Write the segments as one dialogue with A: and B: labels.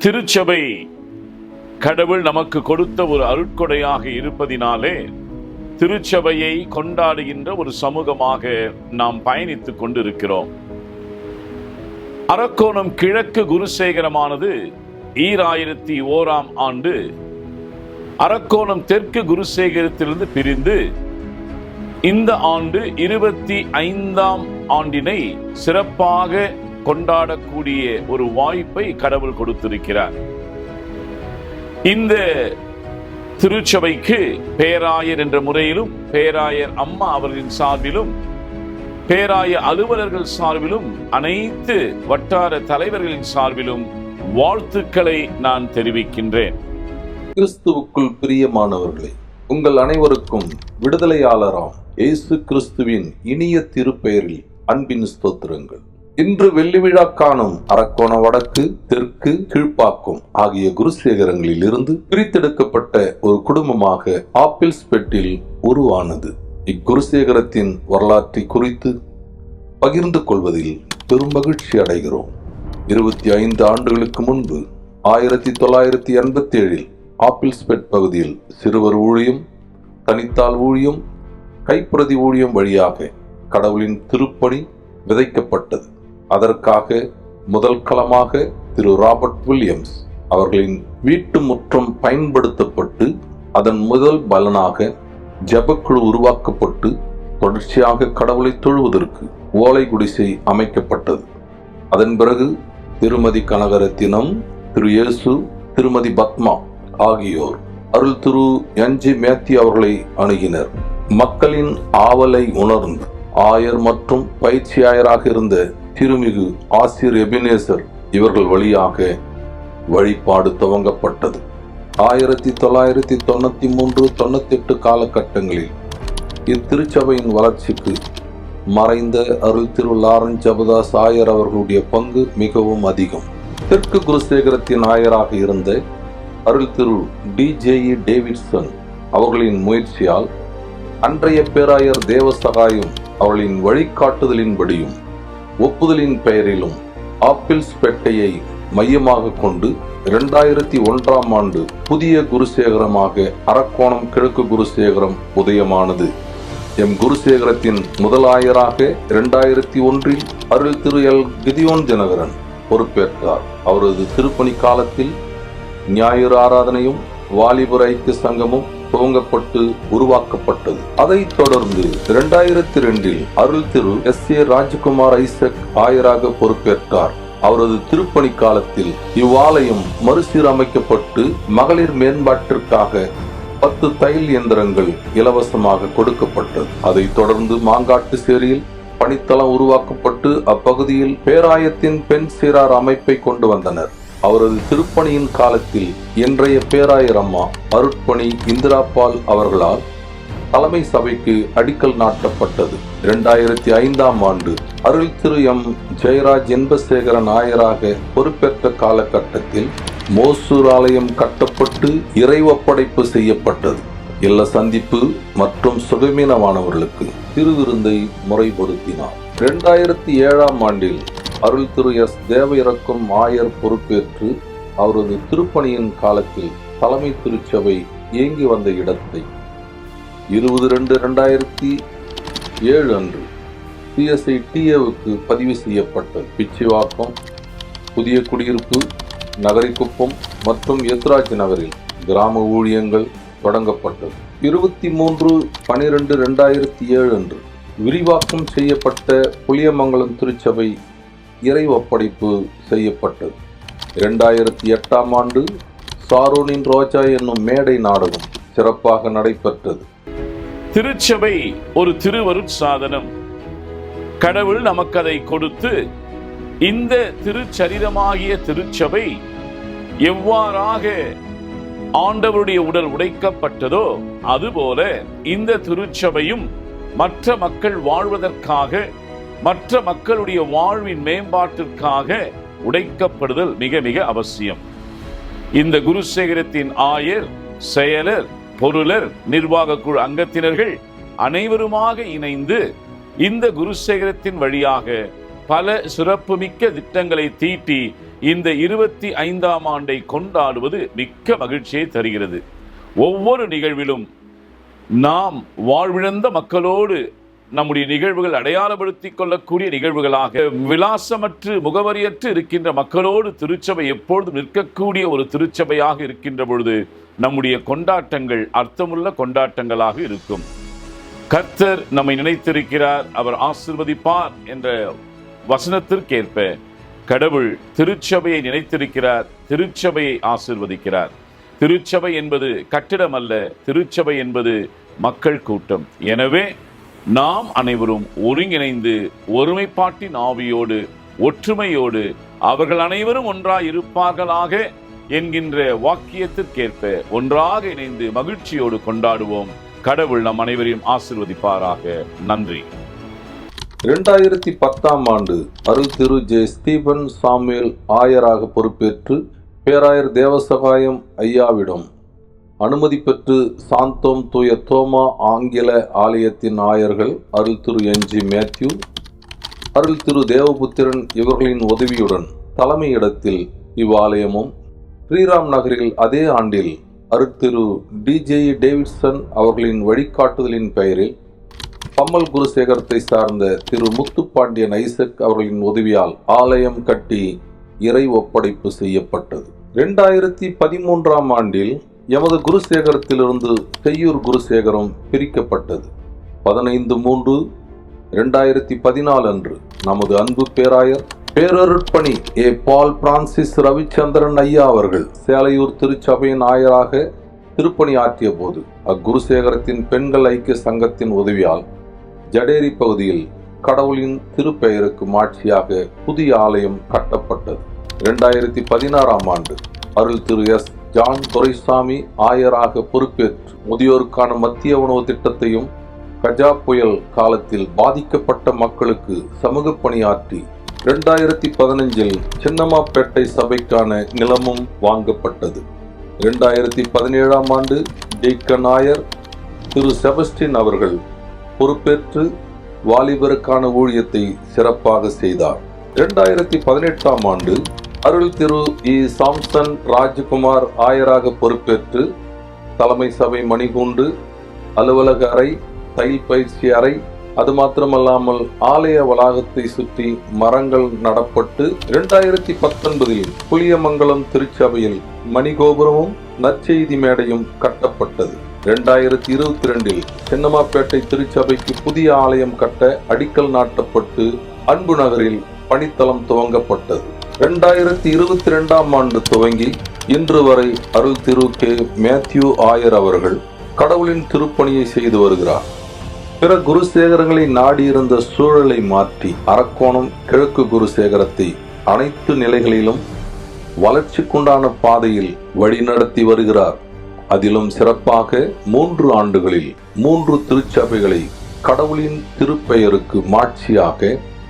A: திருச்சபை கடவுள் நமக்கு கொடுத்த ஒரு அருட்கொடையாக இருப்பதினாலே திருச்சபையை கொண்டாடுகின்ற ஒரு சமூகமாக நாம் பயணித்துக் கொண்டிருக்கிறோம். அரக்கோணம் கிழக்கு குருசேகரமானது 2001ஆம் ஆண்டு அரக்கோணம் தெற்கு குருசேகரத்திலிருந்து பிரிந்து இந்த ஆண்டு 25ஆம் ஆண்டினை சிறப்பாக கொண்டாடக்கூடிய ஒரு வாய்ப்பை கடவுள் கொடுத்திருக்கிறார். இந்த திருச்சபைக்கு பேராயர் என்ற முறையிலும், பேராயர் அம்மா அவர்களின் சார்பிலும், பேராய அலுவலர்கள் சார்பிலும், அனைத்து வட்டார தலைவர்களின் சார்பிலும் வாழ்த்துக்களை நான் தெரிவிக்கின்றேன்.
B: கிறிஸ்துவுக்குள் பிரியமானவர்களே, உங்கள் அனைவருக்கும் விடுதலையாளராம் இயேசு கிறிஸ்துவின் இனிய திருப்பெயரில் அன்பின் ஸ்தோத்திரங்கள். இன்று வெள்ளி விழா காணும் அரக்கோண வடக்கு, தெற்கு, கீழ்ப்பாக்கம் ஆகிய குருசேகரங்களில் இருந்து பிரித்தெடுக்கப்பட்ட ஒரு குடும்பமாக ஆப்பிள்ஸ்பெட்டில் உருவானது. இக்குருசேகரத்தின் வரலாற்றை குறித்து பகிர்ந்து கொள்வதில் பெரும் மகிழ்ச்சி அடைகிறோம். 25 ஆண்டுகளுக்கு முன்பு 1987இல் ஆப்பிள்ஸ்பெட் பகுதியில் சிறுவர் ஊழியம், தனித்தாள் ஊழியம், கைப்பிரதி ஊழியம் வழியாக கடவுளின் திருப்பணி விதைக்கப்பட்டது. அதற்காக முதல் களமாக திரு ராபர்ட் வில்லியம்ஸ் அவர்களின் வீட்டு முற்றம் பயன்படுத்தப்பட்டு அதன் முதல் பலனாக ஜெபக்குழு உருவாக்கப்பட்டு தொடர்ச்சியாக கடவுளை தொழுவதற்கு ஓலை குடிசை அமைக்கப்பட்டது. அதன் பிறகு திருமதி கனகரத்தினம், திரு இயேசு, திருமதி பத்மா ஆகியோர் அருள் திரு என்ஜி மேத்யூ அவர்களை அணுகினர். மக்களின் ஆவலை உணர்ந்து ஆயர் மற்றும் பயிற்சியாயராக இருந்த திருமிகு ஆசிர் எபினேசர் இவர்கள் வழியாக வழிபாடு துவங்கப்பட்டது. 1993-98 காலகட்டங்களில் இத்திருச்சபையின் வளர்ச்சிக்கு மறைந்த அருள் திரு லாரன்ஸ் ஜபதாஸ் ஆயர் அவர்களுடைய பங்கு மிகவும் அதிகம். தெற்கு குருசேகரத்தின் ஆயராக இருந்த அருள் திரு DJE டேவிட்சன் அவர்களின் முயற்சியால் அன்றைய பேராயர் தேவசகாயம் அவர்களின் வழிகாட்டுதலின்படியும் ஒப்புதலின் பெயரிலும் ஆப்பிள்ஸ்பேட்டையை மையமாக கொண்டு 2001ஆம் ஆண்டு புதிய குருசேகரமாக அரக்கோணம் கிழக்கு குருசேகரம் உதயமானது. எம் குருசேகரத்தின் முதல் ஆயராக 2001இல் அருள் திரு எல் கிதியோன் தினகரன் பொறுப்பேற்றார். அவரது திருப்பணி காலத்தில் ஞாயிறு ஆராதனையும் வாலிபர் ஐக்கிய சங்கமும் துவங்கப்பட்டு உருவாக்கப்பட்டது. அதைத் தொடர்ந்து 2002இல் அருள் திரு SA ராஜ்குமார் ஐசக் ஆயராக பொறுப்பேற்றார். அவரது திருப்பணி காலத்தில் இவ்வாலயம் மறுசீரமைக்கப்பட்டு மகளிர் மேம்பாட்டிற்காக 10 தையல் இயந்திரங்கள் இலவசமாக கொடுக்கப்பட்டது. அதைத் தொடர்ந்து மாங்காட்டு சேரியில் பணித்தளம் உருவாக்கப்பட்டு அப்பகுதியில் பேராயத்தின் பெண் சீரார் அமைப்பை கொண்டு வந்தனர். அவரது திருப்பணியின் காலத்தில் இன்றைய பேராயர் அம்மா அருட்பணி இந்திரா பால் அவர்களால் தலைமை சபைக்கு அடிக்கல் நாட்டப்பட்டது. 2005ஆம் ஆண்டு அருள் திரு எம் ஜெயராஜ் இன்பசேகரன் ஆயராக பொறுப்பேற்ற காலகட்டத்தில் மோசூர் ஆலயம் கட்டப்பட்டு இறை ஒப்படைப்பு செய்யப்பட்டது. இல்ல சந்திப்பு மற்றும் சுகமீனமானவர்களுக்கு திருவிருந்தை முறைப்படுத்தினார். 2007ஆம் ஆண்டில் அருள் திரு எஸ் தேவ இறக்கும் ஆயர் பொறுப்பேற்று அவரது திருப்பணியின் காலத்தில் தலைமை திருச்சபை இயங்கி வந்த இடத்தை 20/2/2007 அன்று CSI TAவுக்கு பதிவு செய்யப்பட்டது. பிச்சிவாக்கம், புதிய குடியிருப்பு, நகரிக்குப்பம் மற்றும் எத்ராஜ் நகரில் கிராம ஊழியங்கள் தொடங்கப்பட்டது. 23/12/2007 அன்று விரிவாக்கம் செய்யப்பட்ட புளியமங்கலம் திருச்சபை இறை ஒப்படைப்பு செய்யப்பட்டது. 2008ஆம் ஆண்டு சாரோனின் ரோஜா என்னும் மேடை நாடகம் சிறப்பாக நடைபெற்றது.
A: திருச்சபை ஒரு திருவருட்சாதனம். கடவுள் நமக்கு அதை கொடுத்து இந்த திருச்சரீரமாகிய திருச்சபை எவ்வாறாக ஆண்டவருடைய உடல் உடைக்கப்பட்டதோ அதுபோல இந்த திருச்சபையும் மற்ற மக்கள் வாழ்வதற்காக, மற்ற மக்களுடைய வாழ்வின் மேம்பாட்டிற்காக உடைக்கப்படுதல் மிக மிக அவசியம். இந்த குருசேகரத்தின் ஆயர், செயலர், பொருளர், நிர்வாக குழு அங்கத்தினர்கள் அனைவருமாக இணைந்து இந்த குருசேகரத்தின் வழியாக பல சிறப்புமிக்க திட்டங்களை தீட்டி இந்த 25ஆம் ஆண்டை கொண்டாடுவது மிக்க மகிழ்ச்சியை தருகிறது. ஒவ்வொரு நிகழ்விலும் நாம் வாழ்விழந்த மக்களோடு நம்முடைய நிகழ்வுகள் அடையாளப்படுத்திக் கொள்ளக்கூடிய நிகழ்வுகளாக, விலாசமற்று முகவரியற்று இருக்கின்ற மக்களோடு திருச்சபை எப்பொழுதும் நிற்கக்கூடிய ஒரு திருச்சபையாக இருக்கின்ற பொழுது நம்முடைய கொண்டாட்டங்கள் அர்த்தமுள்ள கொண்டாட்டங்களாக இருக்கும். கர்த்தர் நம்மை நினைத்திருக்கிறார், அவர் ஆசீர்வதிப்பார் என்ற வசனத்திற்கேற்ப கடவுள் திருச்சபையை நினைத்திருக்கிறார், திருச்சபையை ஆசீர்வதிக்கிறார். திருச்சபை என்பது கட்டிடம் அல்ல, திருச்சபை என்பது மக்கள் கூட்டம். எனவே நாம் அனைவரும் ஒருங்கிணைந்து ஒருமைப்பாட்டின் ஆவியோடு ஒற்றுமையோடு அவர்கள் அனைவரும் ஒன்றாய் இருப்பார்களாக என்கின்ற வாக்கியத்திற்கேற்ப ஒன்றாக இணைந்து மகிழ்ச்சியோடு கொண்டாடுவோம். கடவுள் நம் அனைவரையும் ஆசீர்வதிப்பாராக. நன்றி.
B: 2010ஆம் ஆண்டு Arul Thiru J Stephen Samuel ஆயராக பொறுப்பேற்று பேராயர் தேவசகாயம் ஐயாவிடம் அனுமதி பெற்று சாந்தோம் தூய தோமா ஆங்கில ஆலயத்தின் ஆயர்கள் அருள் திரு என்ஜி மேத்யூ, அருள் திரு தேவபுத்திரன் இவர்களின் உதவியுடன் தலைமையிடத்தில் இவ்வாலயமும், ஸ்ரீராம் நகரில் அதே ஆண்டில் அருள் திரு டிஜே டேவிட்சன் அவர்களின் வழிகாட்டுதலின் பெயரில் பம்மல் குருசேகரத்தை சார்ந்த திரு முத்துப்பாண்டியன் ஐசக் அவர்களின் உதவியால் ஆலயம் கட்டி இறை ஒப்படைப்பு செய்யப்பட்டது. 2013ஆம் ஆண்டில் எமது குருசேகரத்திலிருந்து செய்யூர் குருசேகரம் பிரிக்கப்பட்டது. 15/3/2014 அன்று நமது அன்பு பேராயர் பேரருட்பணி ஏ பால் பிரான்சிஸ் ரவிச்சந்திரன் ஐயா அவர்கள் சேலையூர் திருச்சபையின் ஆயராக திருப்பணி ஆற்றிய போது அக்குருசேகரத்தின் பெண்கள் ஐக்கிய சங்கத்தின் உதவியால் ஜடேரி பகுதியில் கடவுளின் திருப்பெயருக்கு மாட்சியாக புதிய ஆலயம் கட்டப்பட்டது. 2016ஆம் ஆண்டு அருள் திரு எஸ் ஜான் துரைசாமி ஆயராக பொறுப்பேற்று முதியோருக்கான மத்திய உணவு திட்டத்தையும் கஜா புயல் காலத்தில் பாதிக்கப்பட்ட மக்களுக்கு சமூக பணியாற்றி 2015இல் சின்னமாப்பேட்டை சபைக்கான நிலமும் வாங்கப்பட்டது. 2017ஆம் ஆண்டு டீக்கன் ஆயர் திரு செபஸ்டின் அவர்கள் பொறுப்பேற்று வாலிபருக்கான ஊழியத்தை சிறப்பாக செய்தார். 2018ஆம் ஆண்டு அருள் திரு இ சாம்சன் ராஜ்குமார் ஆயராக பொறுப்பேற்று தலைமை சபை மணிகூண்டு, அலுவலக அறை, தையல் பயிற்சி அறை, அது மாத்திரமல்லாமல் ஆலய வளாகத்தை சுற்றி மரங்கள் நடப்பட்டு 2019இல் புளியமங்கலம் திருச்சபையில் மணிகோபுரமும் நற்செய்தி மேடையும் கட்டப்பட்டது. 2022இல் சின்னமாப்பேட்டை திருச்சபைக்கு புதிய ஆலயம் கட்ட அடிக்கல் நாட்டப்பட்டு அன்பு நகரில் பணித்தளம் துவங்கப்பட்டது. 2022ஆம் ஆண்டு துவங்கி இன்று வரை அருள் திரு கே மேத்யூ ஆயர் அவர்கள் கடவுளின் திருப்பணியை செய்து வருகிறார். பிற குருசேகரங்களை நாடியிருந்த சூழலை மாற்றி அரக்கோணம் கிழக்கு குருசேகரத்தை அனைத்து நிலைகளிலும் வளர்ச்சிக்குண்டான பாதையில் வழிநடத்தி வருகிறார். அதிலும் சிறப்பாக 3 ஆண்டுகளில் 3 திருச்சபைகளை கடவுளின் திருப்பெயருக்கு மாட்சியாக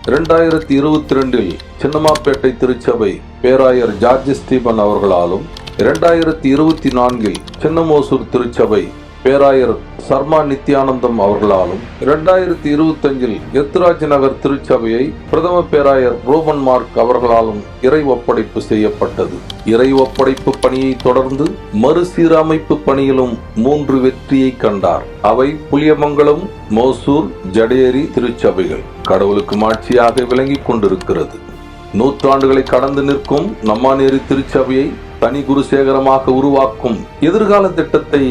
B: 2022இல் சின்னமாப்பேட்டை திருச்சபை பேராயர் ஜார்ஜ் ஸ்டீபன் அவர்களாலும், 2024இல் சின்னமோசூர் திருச்சபை பேராயர் சர்மா நித்யானந்தம் அவர்களாலும், 2025இல் எத்ராஜ் நகர் திருச்சபையை பிரதம பேராயர் ரோபன் மார்க் அவர்களாலும் இறை ஒப்படைப்பு செய்யப்பட்டது. இறை ஒப்படைப்பு பணியை தொடர்ந்து மறுசீரமைப்பு பணியிலும் 3 வெற்றியை கண்டார். அவை புளியமங்கலம், மோசூர், ஜடேரி திருச்சபைகள் கடவுளுக்கு மாட்சியாக விளங்கிக் கொண்டிருக்கிறது. 100 ஆண்டுகளை கடந்து நிற்கும் நம்மாநேரி திருச்சபையை தனி குருசேகரமாக உருவாக்கும் எதிர்கால திட்டத்தை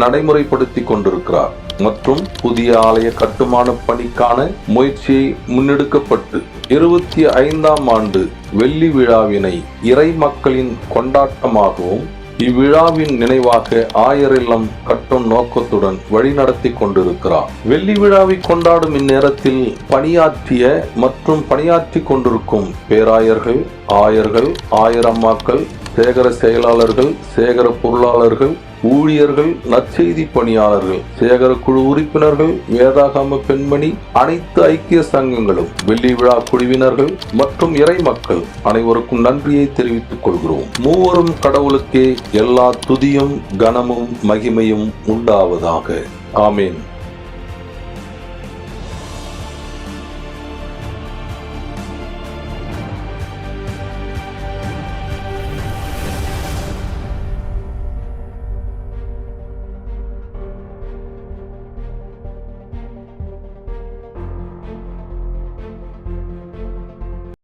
B: நடைமுறைப்படுத்தி கொண்டிருக்கிறார் மற்றும் புதிய ஆலய கட்டுமான பணிக்கான முயற்சியை முன்னெடுக்கப்பட்டு 25ஆம் ஆண்டு வெள்ளி விழாவினை இறை மக்களின் கொண்டாட்டமாகவும் இவ்விழாவின் நினைவாக ஆயர் இல்லம் கட்டும் நோக்கத்துடன் வழிநடத்தி கொண்டிருக்கிறார். வெள்ளி விழாவை கொண்டாடும் இந்நேரத்தில் பணியாற்றிய மற்றும் பணியாற்றி கொண்டிருக்கும் பேராயர்கள், ஆயர்கள், ஆயரம்மாக்கள், சேகர செயலாளர்கள், சேகர பொருளாளர்கள், ஊழியர்கள், நற்செய்தி பணியாளர்கள், சேகர குழு உறுப்பினர்கள், வேதாகம பெண்மணி, அனைத்து ஐக்கிய சங்கங்களும், வெள்ளி விழா குழுவினர்கள் மற்றும் இறை மக்கள் அனைவருக்கும் நன்றியை தெரிவித்துக் கொள்கிறோம். மூவரும் கடவுளுக்கே எல்லா துதியும் கனமும் மகிமையும் உண்டாவதாக. ஆமேன்.